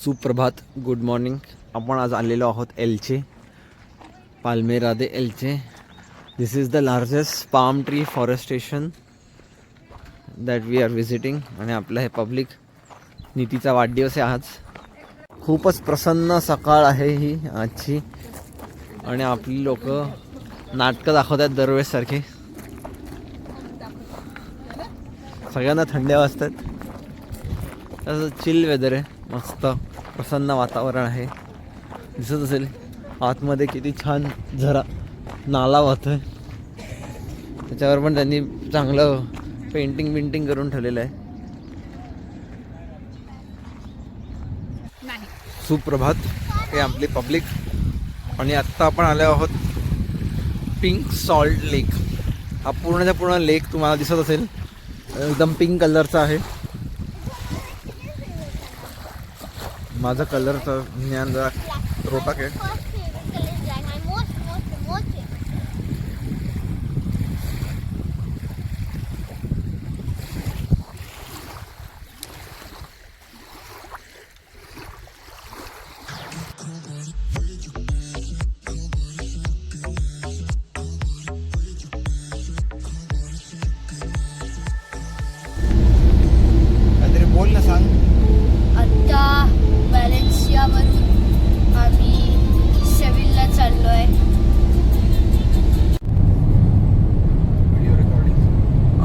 सुप्रभात, good morning. आपण आज आलेलो आहोत Elche, Palmera de Elche. This is the largest palm tree forestation that we are visiting. आणि आपलं हे पब्लिक नीतीचा वाढदिवस आहे आज. खूपच प्रसन्न सकाळ आहे ही आजची. आणि आपली लोक नाटकं दाखवतात दरवेळेसारखे. सगळ्यांना थंड्या वाजतात. तसं चिल वेदर आहे, मस्त प्रसन्न वातावरण आहे. दिसत असेल आतमध्ये किती छान झरा नाला वाहतोय. त्याच्यावर पण त्यांनी चांगलं पेंटिंग करून ठेवलेलं आहे. सुप्रभात, हे आपली पब्लिक. आणि आत्ता आपण आलो आहोत पिंक सॉल्ट लेक. हा पूर्णच्या पूर्ण लेक तुम्हाला दिसत असेल, एकदम पिंक कलरचा आहे. माझा कलरचं ज्ञान जरा रोटाक आहे. काहीतरी बोल ना, सांग. आता व्हॅलेन्सियावरून आम्ही सेविलला चाललोय.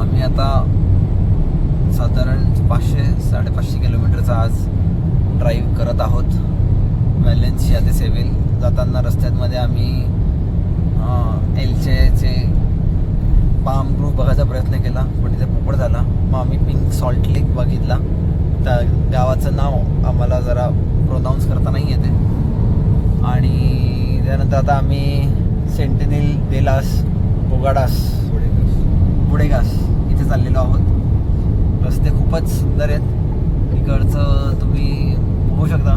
आम्ही आता साधारण 500-550 किलोमीटरचा आज ड्राईव्ह करत आहोत व्हॅलेन्सिया ते सेविल. जाताना रस्त्यामध्ये आम्ही एल्चेचे पाम ग्रुप बघायचा प्रयत्न केला, पण तिथे पोपट झाला. मग आम्ही पिंक सॉल्ट लेक बघितला. त्या गावाचं नाव आम्हाला जरा प्रोनाऊन्स करता नाही येते. आणि त्यानंतर आता आम्ही सेंटिनेल दे लास बुडेगास इथे चाललेलो आहोत. रस्ते खूपच सुंदर आहेत. इकडचं तुम्ही बघू शकता,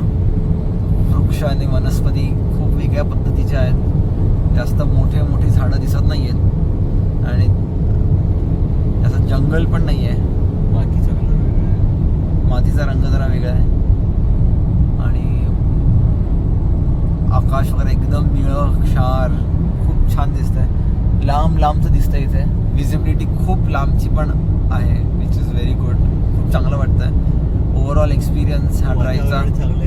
वृक्ष आणि वनस्पती खूप वेगळ्या पद्धतीचे आहेत. जास्त मोठे झाडं दिसत नाही आहेत. आणि असं जंगल पण नाही आहे. मातीचा रंग जरा वेगळा आहे. आणि आकाश वगैरे एकदम निळं क्षार, खूप छान दिसतंय. लांबचं दिसतंय. इथे विजिबिलिटी खूप लांबची पण आहे, विच इज व्हेरी गुड. खूप चांगलं वाटतंय ओव्हरऑल एक्सपिरियन्स हा ड्राईव्हचा.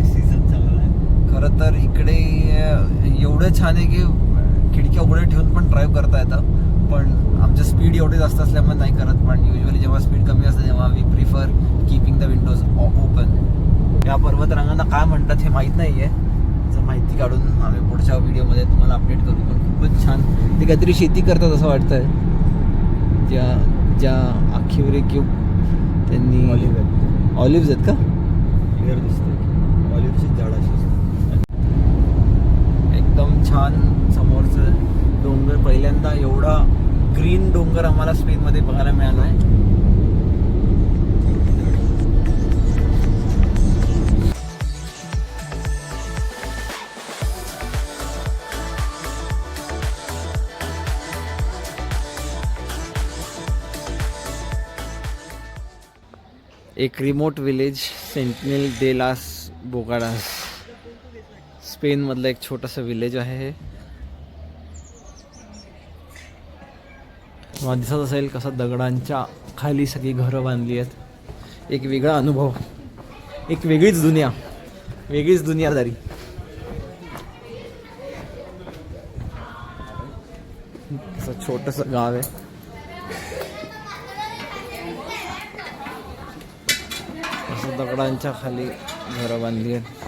सीझन चांगला आहे. खरं तर इकडे एवढं छान आहे की खिडक्या उघड्या ठेवून पण ड्राईव्ह करता येतं. पण आमचं स्पीड एवढी जास्त असल्यामुळे नाही करत. पण युजली जेव्हा स्पीड कमी असते तेव्हा we prefer keeping the windows open. या पर्वतरांगांना काय म्हणतात हे माहीत नाही आहे. जर माहिती काढून आम्ही पुढच्या व्हिडिओमध्ये तुम्हाला अपडेट करू. पण खूपच छान, ते काहीतरी शेती करतात असं वाटतंय. ज्या आखीवरे क्यूब त्यांनी ऑलिव्ज आहेत का? क्लिअर दिसतंय ऑलिव्हची झाड अशी एकदम छान. समोरचं डोंगर, पहिल्यांदा एवढा ग्रीन डोंगर आम्हाला स्पेनमध्ये बघायला मिळाला आहे. एक रिमोट विलेज, सेंटिनेल दे लास बोगाडास, स्पेनमधलं एक छोटंसं विलेज आहे हे. मला दिसत असेल कसं दगडांच्या खाली सगळी घरं बांधली आहेत. एक वेगळा अनुभव, एक वेगळीच दुनियादारी. असं छोटंसं गाव आहे. असं दगडांच्या खाली घरं बांधली आहेत.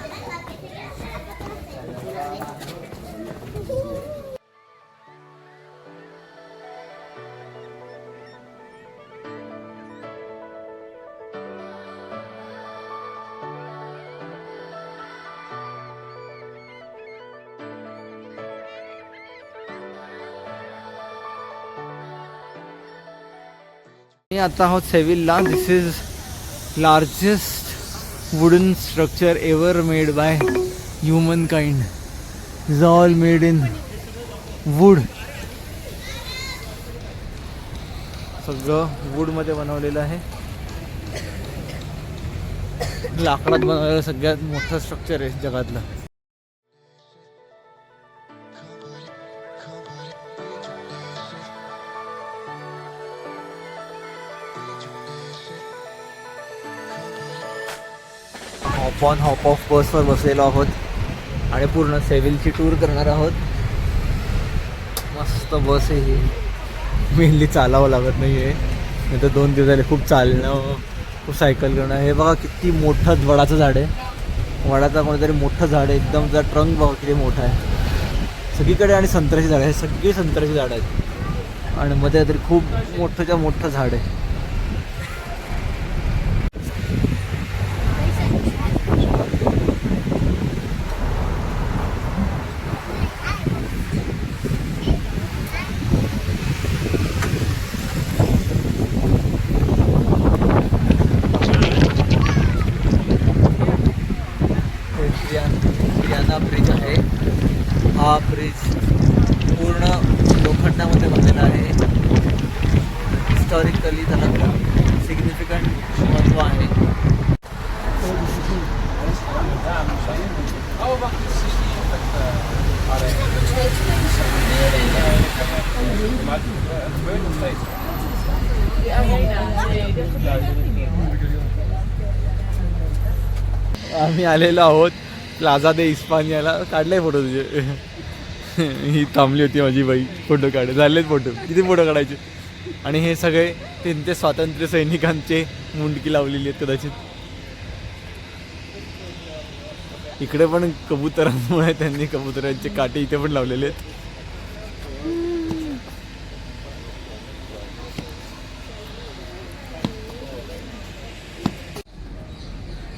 आता आहोत सेविलला. This is largest wooden structure ever made by human kind. Is all made in wood. सगळं वूडमध्ये बनवलेलं आहे. लाकडात बनवलेलं सगळ्यात मोठं स्ट्रक्चर आहे जगातलं. हॉप ऑन हॉप ऑफ बसवर बसलेलो आहोत आणि पूर्ण सेव्हिलची टूर करणार आहोत. मस्त बस आहे ही. मेनली चालावं लागत नाही आहे, नाही तर 2 दिवस झाले खूप चालणं, खूप सायकल करणं. हे बघा किती मोठं वडाचं झाड आहे. वडाचा कोणतरी मोठं झाड आहे एकदम. जर ट्रंक बघा किती मोठा आहे सगळीकडे. आणि संत्र्याची झाडं, हे सगळी संत्र्याची झाडं आहेत आणि मध्ये तरी खूप मोठंच्या मोठं झाड आहे. ट्रियाना ब्रिज आहे. हा ब्रिज पूर्ण लोखंडामध्ये बनलेला आहे. हिस्टॉरिकली त्याला खूप सिग्निफिकंट महत्त्व आहे. आम्ही आलेलो आहोत प्लाझा दे इस्पानियाला. काढलाय फोटो तुझे? ही थांबली होती माझी बाई, फोटो काढ. झालेत फोटो, किती फोटो काढायचे. आणि हे सगळे त्यांचे स्वातंत्र्य सैनिकांचे मुंडकी लावलेली आहेत कदाचित. इकडे पण कबुतरांमुळे त्यांनी कबुतरांचे काटे इथे पण लावलेले आहेत.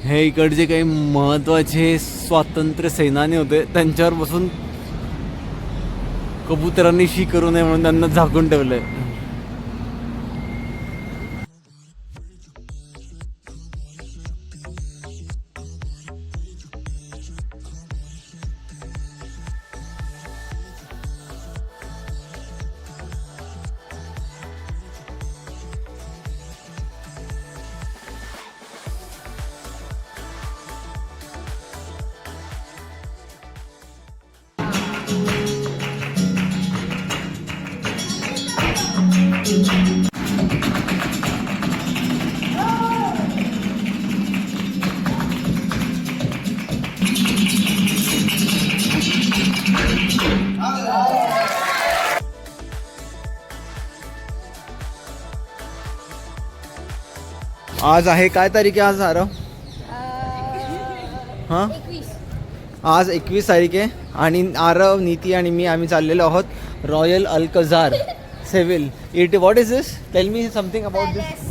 हे इकडचे काही महत्त्वाचे स्वातंत्र्य सेनानी होते, त्यांच्यावर बसून कबुतरांनी शी करू नये म्हणून त्यांना झाकून ठेवलंय. आज आहे काय तारीख आहे आज आरव? हां, 21. आज 21 तारीख आहे आणि आरव, नीती आणि मी आम्ही चाललेलो आहोत royal Alcazar Seville. It what is this? Tell me something about this.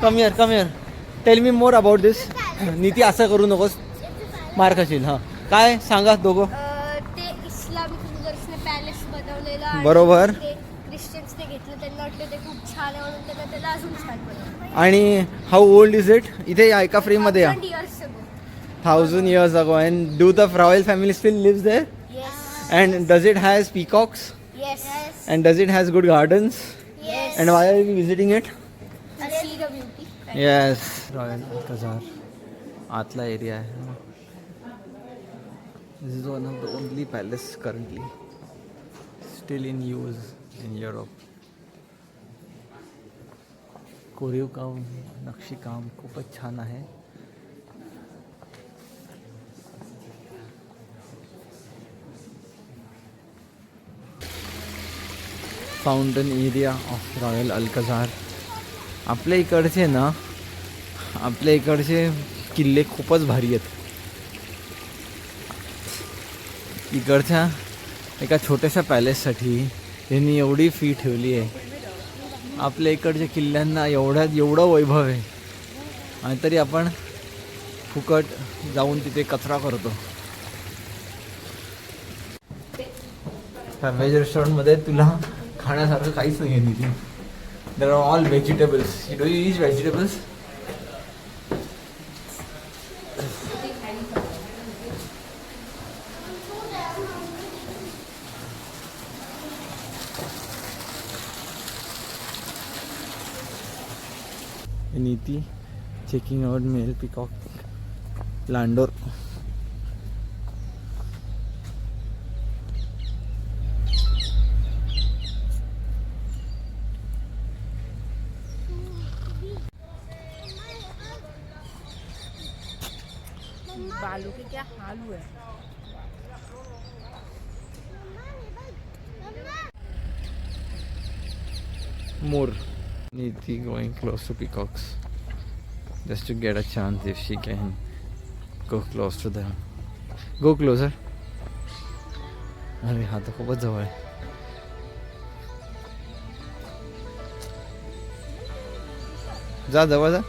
Come here tell me more about this. Niti असं करू नकोस, मार खाशील. हां, काय सांगा दोघं. ते इस्लामिक रुलर्सने पॅलेस बनवलेलं आहे. बरोबर. ते क्रिश्चियन्सने घेतलं, त्यांना वाटलं ते खूप छान आहे म्हणून त्यांना त्याला अजून छान बनवलं. आणि हाऊ ओल्ड इज इट? इथे या एका फ्रेममध्ये या. 100 years ago. 1000 years ago. And do the royal family still lives there? Yes. And does it has peacocks? Yes. And does it has good gardens? Yes. And why are we visiting it? And see the beauty. Yes. Royal Alcazar. आतला area आहे. This is one of the only palace currently still in use in Europe. कोरीव काम, नक्षी काम खूपच छान आहे. Fountain area of royal Alcazar. आपल्या इकडचे ना, आपल्या इकडचे किल्ले खूपच भारी आहेत. इकडच्या एका छोट्याशा पॅलेससाठी यांनी एवढी फी ठेवली आहे. आपल्या इकडच्या किल्ल्यांना एवढं वैभव आहे आणि तरी आपण फुकट जाऊन तिथे कचरा करतो. व्हेज रेस्टॉरंटमध्ये तुला खाण्यासारखं काहीच नाही आहे तिथे. There are all vegetables. Do you eat vegetables? Niti checking out male peacock लांडोर. बालू के क्या हाल हुए. More. Neeti going close to peacocks just to get a chance if she can go close to them. Go closer. अरे हा तर खूपच जवळ आहे. जा जवळ जा.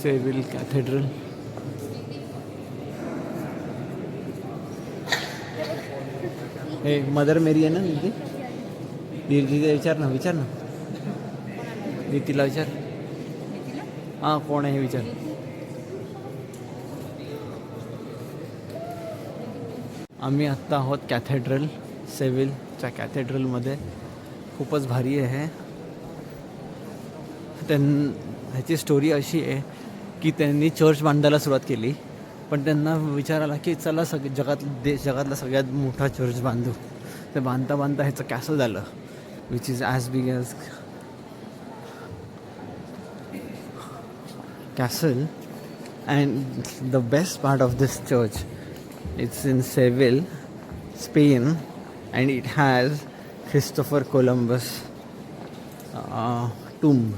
Swivel cathedral. हे मदर मेरी आहे ना नीती. नीतीला विचार ना नीतीला विचार. हां कोण आहे हे विचार. आम्ही आत्ता आहोत कॅथेड्रल सेविलच्या कॅथेड्रलमध्ये. खूपच भारी आहे. ह्याची स्टोरी अशी आहे की त्यांनी चर्च बांधायला सुरुवात केली, पण त्यांना विचार आला की चला जगातला सगळ्यात मोठा चर्च बांधू. ते बांधता ह्याचं कॅसल झालं, which is as big as castle. And the best part of this church, it's in Seville, Spain, and it has Christopher Columbus tomb.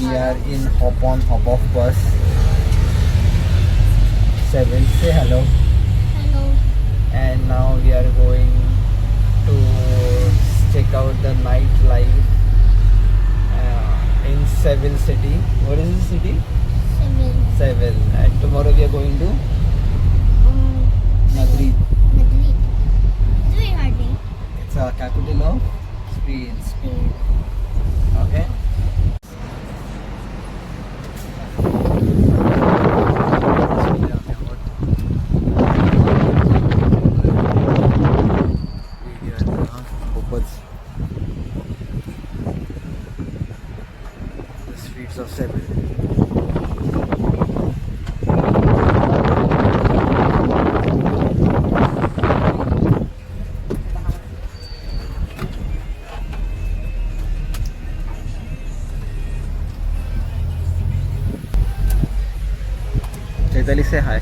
We are in hop on hop off bus 7. Say hello. Hello. And now we are going to check out the nightlife in Seville city. What is the city? Seville. And tomorrow we are going to Madrid. Madrid. Sweethearting. It's a capital of Spain. Okay. The streets of Seville. Chaitali, say hi.